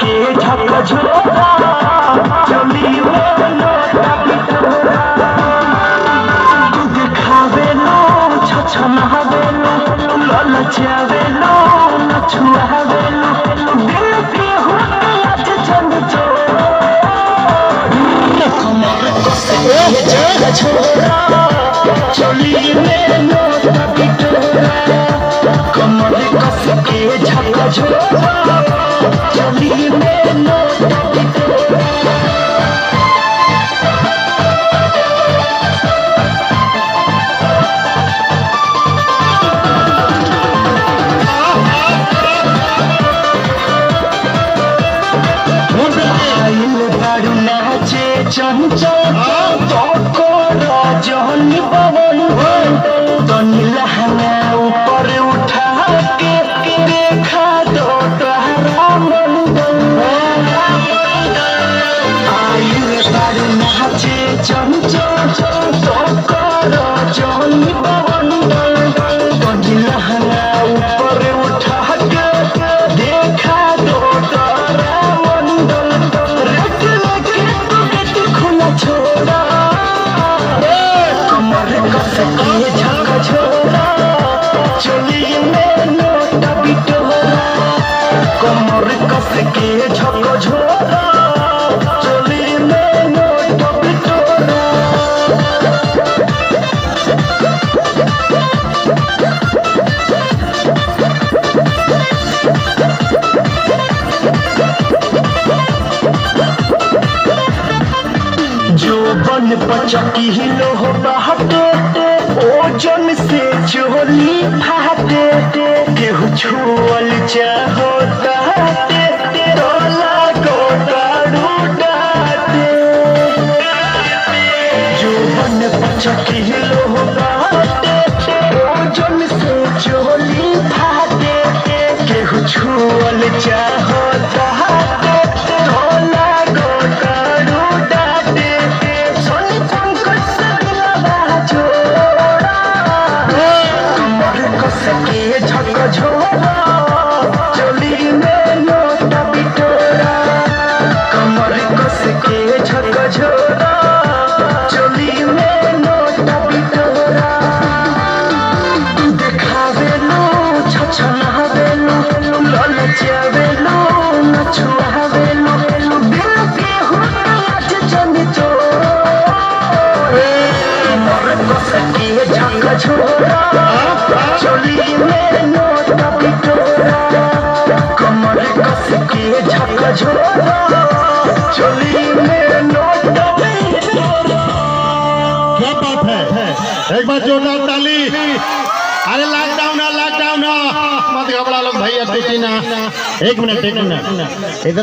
के झकझोरा चली दूध खावेलो छछनावेलो ललचावेलो नछुआवेलो दिल के होके आज जन कमर कस के झकझोरा चली कमर कस के झकझोरा चली चंचल तो रजनी पवन तनी लहंगा ऊपर उठा के देखा दो तोहरा मंगल आयु बारू नाचे चंचल तो रजनी पवन तनी लहंगा ऊपर उठा के देखा दो तोहरा मंगल छोड़ा कमर कस के झकझोरा चली में नोटा बिटोरा कमर कस के झकझोरा चली में नोटा बिटोरा जो बन पचकी लो बाटे ओजन से चोली फाटे केहू छुअल चाहोता तोला गोटारू डाटे जो बन पचकी लो बाटे ओजन से चोली फाटे केहू छुअल चाहोता तोला गोटारू डाटे के झकझोरा चली में नोटा बिटोरा कमर कस के झकझोरा चली में नोटा बिटोरा देखावेलो छछनावेलो ललचावेलो नछुआवेलो दिल के होके आज जन कमर कस के झकझोरा चली में नोटा बिटोरा कमर कस के झकझोरा चली में नोटा बिटोरा। क्या बात है, एक बार जोरदार ताली। अरे लॉकडाउन मत घबरा लो भैया, एक मिनट इधर